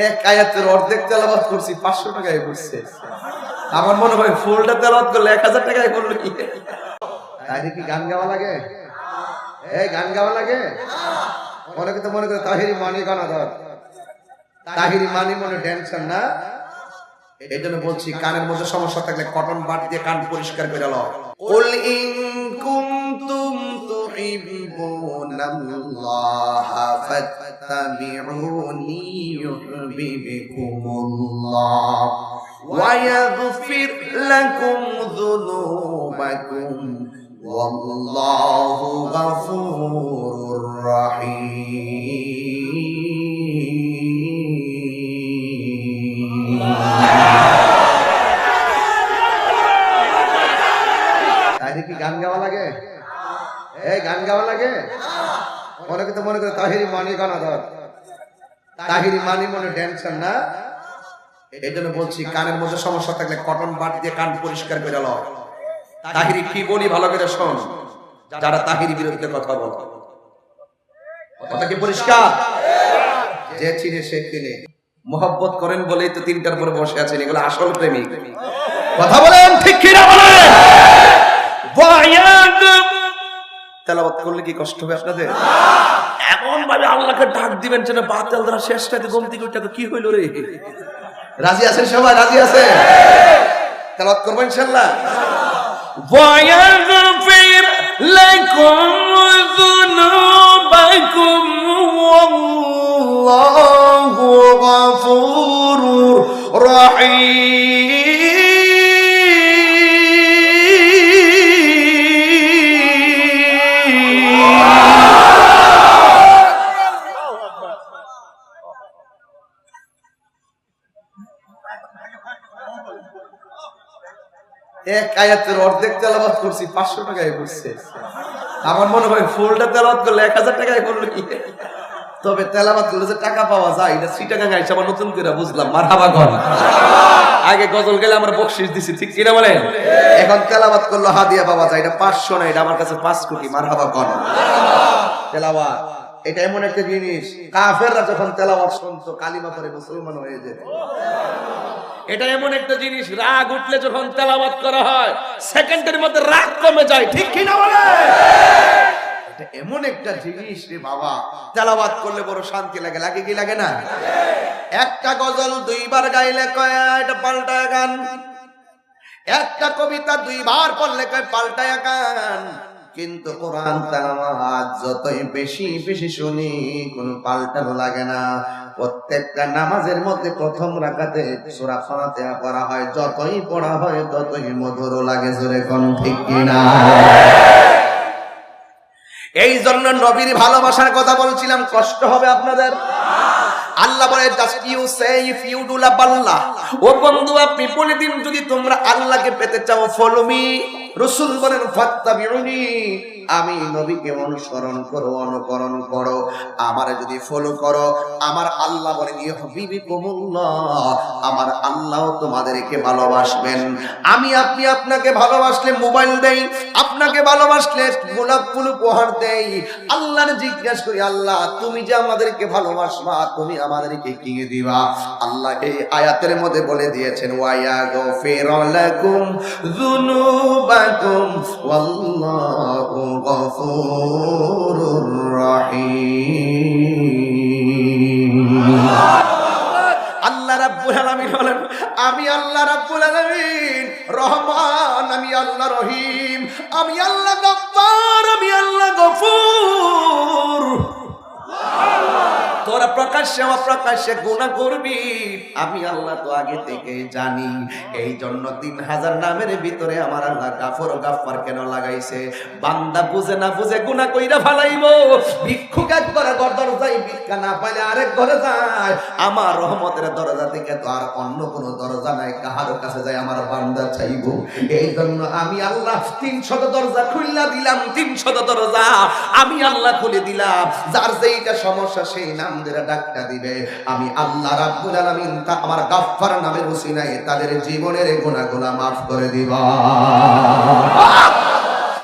এক আয়াতের অর্ধেক তেলাওয়াত করছি 500 টাকায় পড়ছে। আমার মনে হয় ফুলটা তেলাওয়াত করলে 1000 টাকায় পড়লো কি? তাইলে কি গান গাওয়া লাগে? এই গান গাওয়া লাগে? অনেকে তো মনে করে তাহিরি মানি গানা ধর, তাহিরি মানি মনে টেনশন না। এই জন্য বলছি কানের মধ্যে সমস্যা থাকলে কটন বাট দিয়ে কান পরিষ্কার করে নাও। কুল ইন কুনতুম তুহিব্বুনাল্লাহ ফাত্তাবিউনি ইউহিব্বুকুমুল্লাহ ওয়া ইয়াগফির লাকুম যুনুবাকুম ওয়াল্লাহু গফুরুর রহিম। তাইলে কি গান গাওয়া লাগে? এই গান গাওয়া লাগে? অনেকে তো মনে করে তাহিরি মানি গানা ধর, তাহিরি মানি মনে টেনশন না। এই জন্য বলছি কানের মধ্যে সমস্যা থাকলে কটন বাট দিয়ে কান পরিষ্কার করে নাও। তাহিরি কি বলি ভালো করে শোন, যারা তাহিরি বিরুদ্ধে কথা বলে কথা কি পরিষ্কার? যে চিনে সে চিনে, মোহাব্বত করেন বলেই তো 3টার পরে বসে আছেন, এগুলো আসল প্রেমিক। কথা বলেন ঠিক কি না বলেন? তেলাওয়াত করলে কি কষ্ট হবে আপনাদের? এমন ভাবে আল্লাহকে ডাক দিবেন যেন বাতিল দ্বারা শেষটাতে গমতি করতে কি হইল রে। রাজি আছেন সবাই? রাজি আছে? তেলাওয়াত করব ইনশাআল্লাহ। ওয়ায়াগফির লাকুম যুনুবাকুম ওয়াল্লাহু গফুরুর রহিম। এক আয়াতের অর্ধেক তেলাওয়াত করছি 500 টাকায় পড়ছে। আমার মনে হয় ফুলটা তেলাওয়াত করলে 1000 টাকায় পড়লো কি? তবে তেলাওয়াত করলে যে টাকা পাওয়া যায় এটা চিটাগাং আইসা আবার নতুন করে বুঝলাম। মারহাবা কর। আগে গজল গেলে আমরা বকশিশ দিছি, ঠিক কি না বলেন? এখন তেলাওয়াত করলে হাদিয়া পাওয়া যায়, এটা 500 না, এটা আমার কাছে 5 কোটি। মারহাবা কর। তেলাওয়াত এটা এমন একটা জিনিস, কাফেররা যখন তেলাওয়াত শুনতো কালিমা পড়ে মুসলমান হয়ে যেত। এটা এমন একটা জিনিস, রাগ উঠলে যখন তেলাওয়াত করা হয় সেকেন্ডের মধ্যে রাগ কমে যায়, ঠিক কি না বলে? এটা এমন একটা জিনিস রে বাবা, তেলাওয়াত করলে বড় শান্তি লাগে। লাগে কি লাগে না? একটা গজল 2 বার গাইলে কয় এটা পাল্টা গান, একটা কবিতা 2 বার পড়লে কয় পাল্টায়া গান। কিন্তু কোরআন তেলাওয়াত যতই বেশি বেশি শুনি কোনো পাল্টানো লাগে না। প্রত্যেকটা নামাজের মধ্যে প্রথম রাকাতে সূরা ফাতিহা পড়া হয়, যতই পড়া হয় ততই মধুর লাগে। জোরে কোন ঠিক কিনা? এই জন্য নবীর ভালোবাসার কথা বলছিলাম, কষ্ট হবে আপনাদের। আল্লাহ বলে just you say if you do love Allah. ও বন্ধু আপনি বলে দিন যদি তোমরা আল্লাহকে পেতে চাও ফলো মি। রাসূল বলেন ফাত্তাবিউনি, আমি নবীকে অনুসরণ করো, অনুকরণ করো, আমারে যদি ফলো করো আমার আল্লাহ বলেন ইউহিব্বুকুমুল্লাহ, আমার আল্লাহ তোমাদেরকে ভালোবাসবেন। আমি আপনি আপনাকে ভালোবাসলে মোবাইল দেই, আপনাকে ভালোবাসলে গোলাপ ফুল উপহার দেই। আল্লাহর জিজ্ঞাসা করি আল্লাহ তুমি যে আমাদেরকে ভালোবাসবা তুমি আমাদেরকে কি দিবা? আল্লাহ এই আয়াতের মধ্যে বলে দিয়েছেন ওয়ায়াগফির লাকুম যুনুবাকুম ওয়াল্লাহু গফুরুর রহিম। আল্লাহ রাব্বুল আলামিন বলেন আমি আল্লাহ রাব্বুল আলামিন রহমান, আমি আল্লাহ রহিম, আমি আল্লাহ গফফার, আমি আল্লাহ গফুর। তোরা প্রকাশ্যে অপ্রকাশ্যে গুনাহ করবি আমি আল্লাহ তো আগে থেকে জানি। এই জন্য 3000 নামের ভিতরে আমার আল্লাহ গাফর গাফফার কেন লাগাইছে? বান্দা বুঝে না বুঝে গুনাহ কইরা ফেলাইবো। ভিক্ষুক এক ঘরে দরজায় ভিক্ষা না পাইলে আরেক ঘরে যায়। আমার রহমতের দরজা থেকে তো আর অন্য কোনো দরজা নাই, কাহার কাছে যায় আমার বান্দা চাইবো। এই জন্য আমি আল্লাহ 300 দরজা খুললা দিলাম, 300 দরজা আমি আল্লাহ খুলে দিলাম। যার যেইটা সমস্যা সেই নাম ধরে ডাক্তার দিবে, আমি আল্লাহ রাব্বুল আলামিন তা আমার গাফফার নামের উসিলায় তাদের জীবনের গুনাহগুলো মাফ করে দিবা।